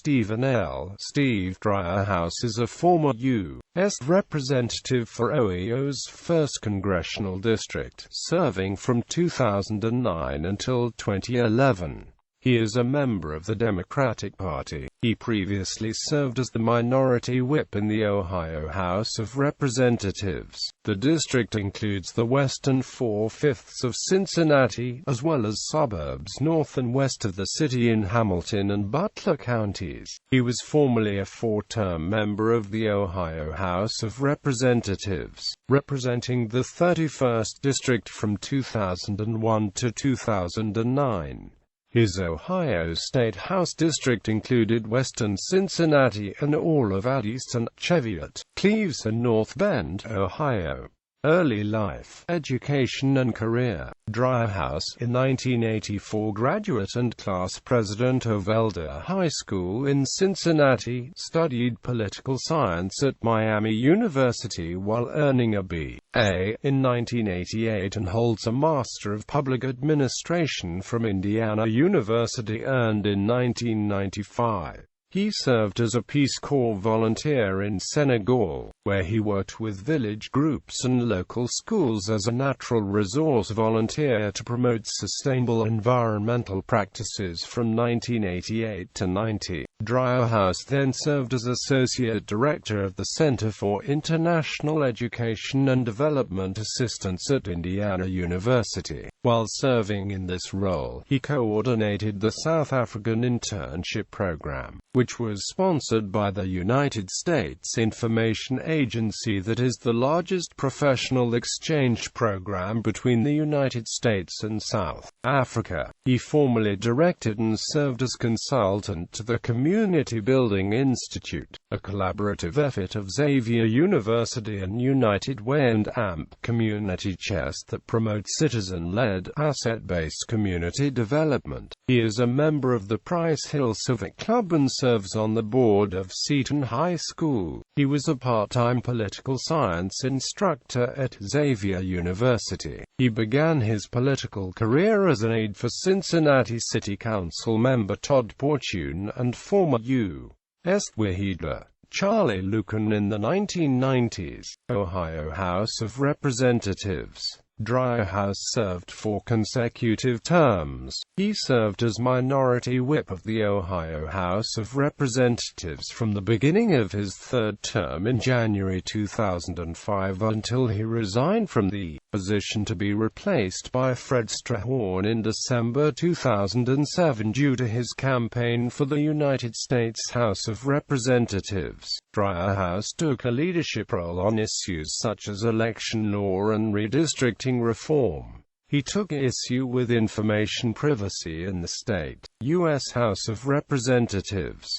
Stephen L. Steve Driehaus is a former U.S. Representative for Ohio's 1st Congressional District, serving from 2009 until 2011. He is a member of the Democratic Party. He previously served as the minority whip in the Ohio House of Representatives. The district includes the western 4/5 of Cincinnati, as well as suburbs north and west of the city in Hamilton and Butler counties. He was formerly a 4-term member of the Ohio House of Representatives, representing the 31st District from 2001 to 2009. His Ohio State House district included western Cincinnati and all of eastern Cheviot, Cleves and North Bend, Ohio. Early life, education and career. Driehaus, in 1984 graduate and class president of Elder High School in Cincinnati, studied political science at Miami University while earning a B.A. in 1988 and holds a Master of Public Administration from Indiana University earned in 1995. He served as a Peace Corps volunteer in Senegal, where he worked with village groups and local schools as a natural resource volunteer to promote sustainable environmental practices from 1988 to 90. Driehaus then served as Associate Director of the Center for International Education and Development Assistance at Indiana University. While serving in this role, he coordinated the South African Internship Program, which was sponsored by the United States Information Agency that is the largest professional exchange program between the United States and South Africa. He formerly directed and served as consultant to the Community Building Institute, a collaborative effort of Xavier University and United Way and AMP Community Chest that promotes citizen-led, asset-based community development. He is a member of the Price Hill Civic Club and serves on the board of Seton High School. He was a part-time political science instructor at Xavier University. He began his political career as an aide for Cincinnati City Council member Todd Portune and former U.S. Leader Charlie Lucan in the 1990s. Ohio House of Representatives. Driehaus served 4 consecutive terms. He served as minority whip of the Ohio House of Representatives from the beginning of his 3rd term in January 2005 until he resigned from the position to be replaced by Fred Strayhorn in December 2007 due to his campaign for the United States House of Representatives. Driehaus took a leadership role on issues such as election law and redistricting reform. He took issue with information privacy in the state. U.S. House of Representatives.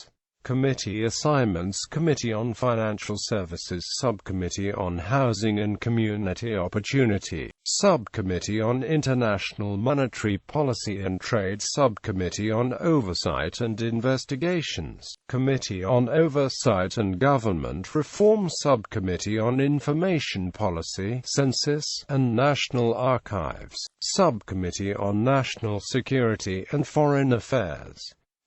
Committee assignments: Committee on Financial Services, Subcommittee on Housing and Community Opportunity, Subcommittee on International Monetary Policy and Trade, Subcommittee on Oversight and Investigations, Committee on Oversight and Government Reform, Subcommittee on Information Policy, Census, and National Archives, Subcommittee on National Security and Foreign Affairs.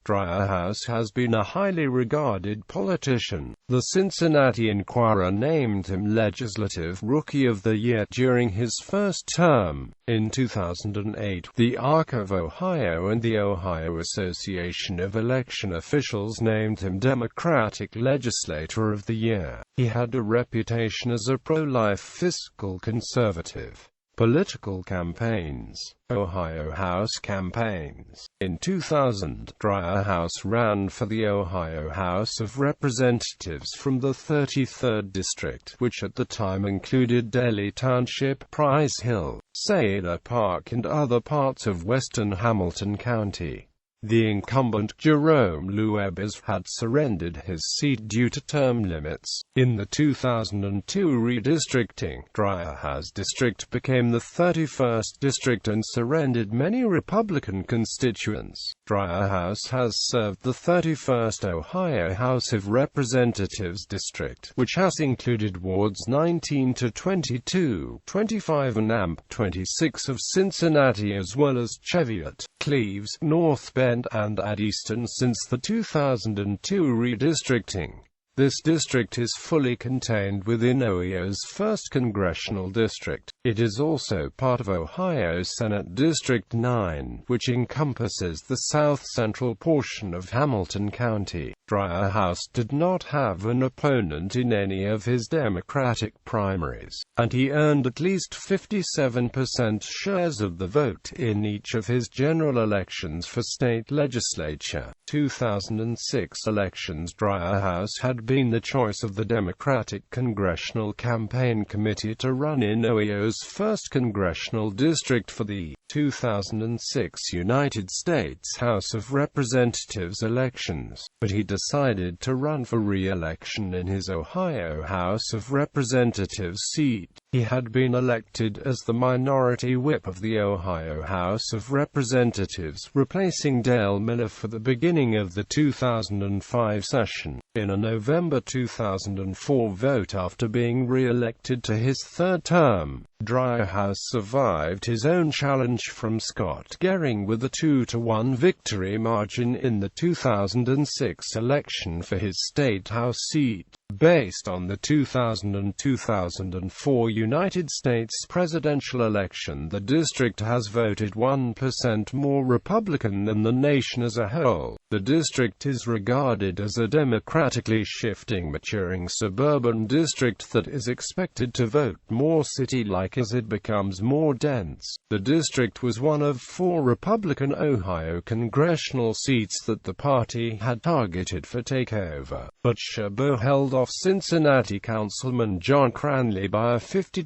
Driehaus has been a highly regarded politician. The Cincinnati Enquirer named him Legislative Rookie of the Year during his 1st term. In 2008, the Arc of Ohio and the Ohio Association of Election Officials named him Democratic Legislator of the Year. He had a reputation as a pro-life fiscal conservative. Political campaigns. Ohio House campaigns. In 2000, Driehaus ran for the Ohio House of Representatives from the 33rd District, which at the time included Delhi Township, Price Hill, Cedar Park and other parts of western Hamilton County. The incumbent, Jerome Luebes, had surrendered his seat due to term limits. In the 2002 redistricting, Driehaus district became the 31st district and surrendered many Republican constituents. Driehaus has served the 31st Ohio House of Representatives district, which has included wards 19 to 22, 25 and AMP 26 of Cincinnati as well as Cheviot, Cleves, North Bend, Kent and Eastern since the 2002 redistricting. This district is fully contained within Ohio's 1st Congressional District. It is also part of Ohio's Senate District 9, which encompasses the south-central portion of Hamilton County. Driehaus did not have an opponent in any of his Democratic primaries, and he earned at least 57% shares of the vote in each of his general elections for state legislature. 2006 elections. Driehaus had been the choice of the Democratic Congressional Campaign Committee to run in Ohio's 1st Congressional District for the 2006 United States House of Representatives elections, but he decided to run for re-election in his Ohio House of Representatives seat. He had been elected as the minority whip of the Ohio House of Representatives, replacing Dale Miller for the beginning of the 2005 session. In a November 2004 vote after being re-elected to his third term, Driehaus survived his own challenge from Scott Gehring with a 2-to-1 victory margin in the 2006 election for his state House seat. Based on the 2000 and 2004 United States presidential election, the district has voted 1% more Republican than the nation as a whole. The district is regarded as a democratically shifting, maturing suburban district that is expected to vote more city-like as it becomes more dense. The district was one of 4 Republican Ohio congressional seats that the party had targeted for takeover, but Chabot held off Cincinnati Councilman John Cranley by a 52%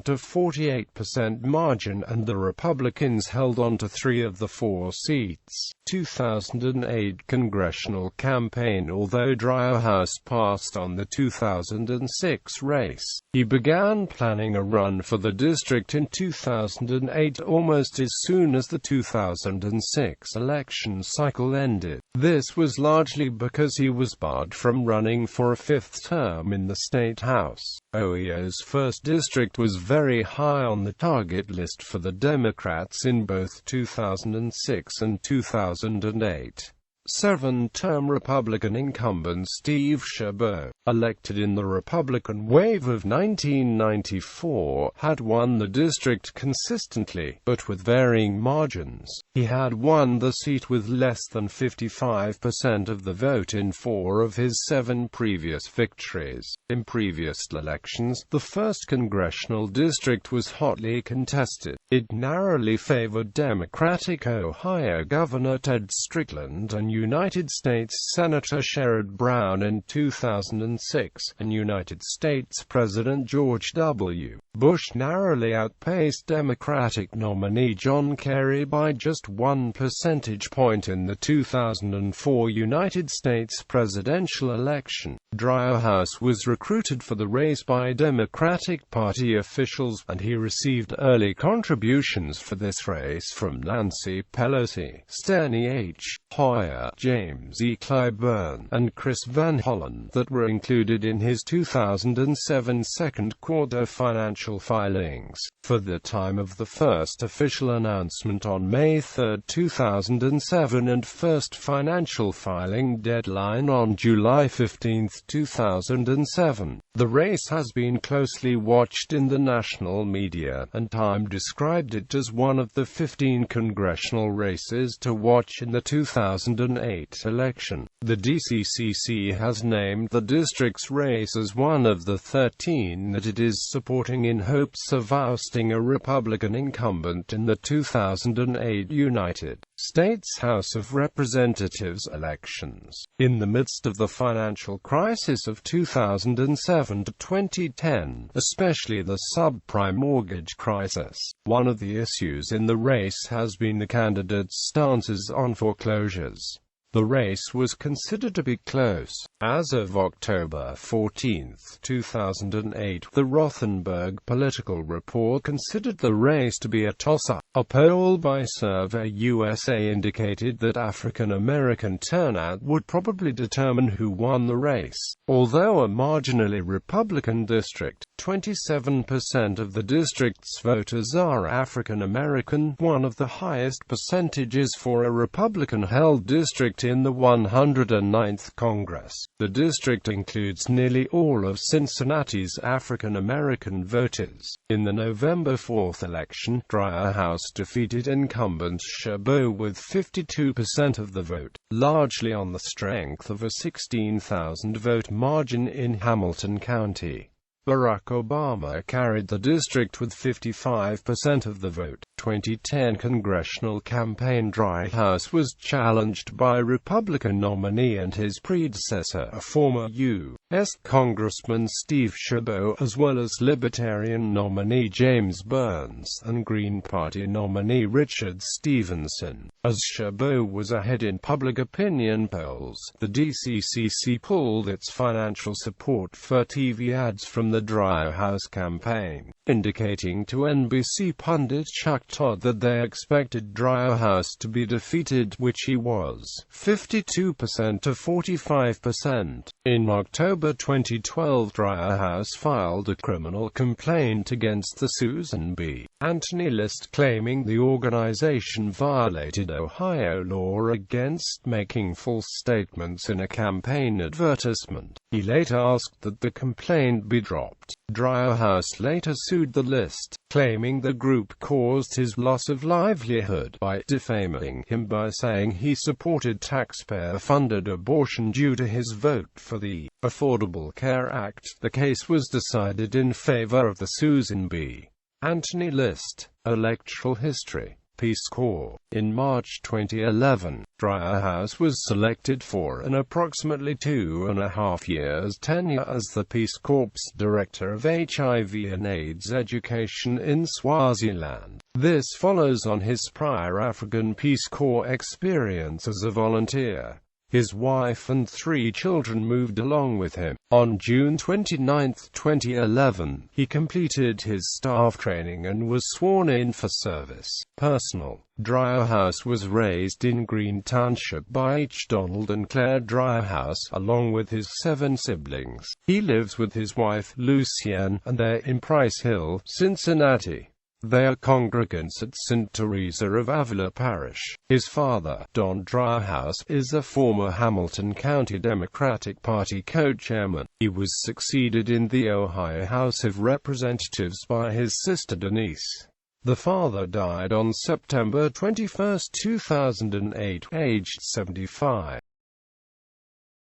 to 48% margin, and the Republicans held on to 3 of the 4 seats. 2008 congressional campaign. Although Driehaus passed on the 2006 race, he began planning a run for the district in 2008, almost as soon as the 2006 election cycle ended. This was largely because he was barred from running for a 5th term in the state house. Ohio's 1st district was very high on the target list for the Democrats in both 2006 and 2008. 7-term Republican incumbent Steve Chabot, elected in the Republican wave of 1994, had won the district consistently, but with varying margins. He had won the seat with less than 55% of the vote in 4 of his 7 previous victories. In previous elections, the 1st congressional district was hotly contested. It narrowly favored Democratic Ohio Governor Ted Strickland and United States Senator Sherrod Brown in 2006, and United States President George W. Bush narrowly outpaced Democratic nominee John Kerry by just 1 percentage point in the 2004 United States presidential election. Driehaus was recruited for the race by Democratic Party officials, and he received early contributions for this race from Nancy Pelosi, Steny H. Hoyer, James E. Clyburn, and Chris Van Hollen that were included in his 2007 second quarter financial filings. For the time of the first official announcement on May 3, 2007, and first financial filing deadline on July 15, 2007, the race has been closely watched in the national media, and Time described it as one of the 15 congressional races to watch in the 2008 election. The DCCC has named the district's race as one of the 13 that it is supporting in hopes of ousting a Republican incumbent in the 2008 United States House of Representatives elections. In the midst of the financial crisis of 2007 to 2010, especially the subprime mortgage crisis, one of the issues in the race has been the candidates' stances on foreclosures. The race was considered to be close. As of October 14, 2008, the Rothenberg Political Report considered the race to be a toss-up. A poll by Survey USA indicated that African American turnout would probably determine who won the race. Although a marginally Republican district, 27% of the district's voters are African American, one of the highest percentages for a Republican-held district in the 109th Congress. The district includes nearly all of Cincinnati's African American voters. In the November 4th election, Driehaus defeated incumbent Chabot with 52% of the vote, largely on the strength of a 16,000-vote margin in Hamilton County. Barack Obama carried the district with 55% of the vote. 2010 congressional campaign. Driehaus was challenged by Republican nominee and his predecessor, a former U.S. Congressman Steve Chabot, as well as Libertarian nominee James Burns and Green Party nominee Richard Stevenson. As Chabot was ahead in public opinion polls, the DCCC pulled its financial support for TV ads from the Driehaus campaign, indicating to NBC pundit Chuck Todd that they expected Driehaus to be defeated, which he was, 52% to 45%. In October 2012, Driehaus filed a criminal complaint against the Susan B. Anthony list, claiming the organization violated Ohio law against making false statements in a campaign advertisement. He later asked that the complaint be dropped. Driehaus later sued the list, claiming the group caused his loss of livelihood by defaming him by saying he supported taxpayer-funded abortion due to his vote for the Affordable Care Act. The case was decided in favor of the Susan B. Anthony list. Electoral history. Peace Corps. In March 2011, Driehaus was selected for an approximately 2.5 years tenure as the Peace Corps Director of HIV and AIDS Education in Swaziland. This follows on his prior African Peace Corps experience as a volunteer. His wife and 3 children moved along with him. On June 29, 2011, he completed his staff training and was sworn in for service. Personal. Driehaus was raised in Green Township by H. Donald and Claire Driehaus, along with his 7 siblings. He lives with his wife, Lucienne, and they're in Price Hill, Cincinnati. They are congregants at St. Teresa of Avila Parish. His father, Don Driehaus, is a former Hamilton County Democratic Party co-chairman. He was succeeded in the Ohio House of Representatives by his sister Denise. The father died on September 21, 2008, aged 75.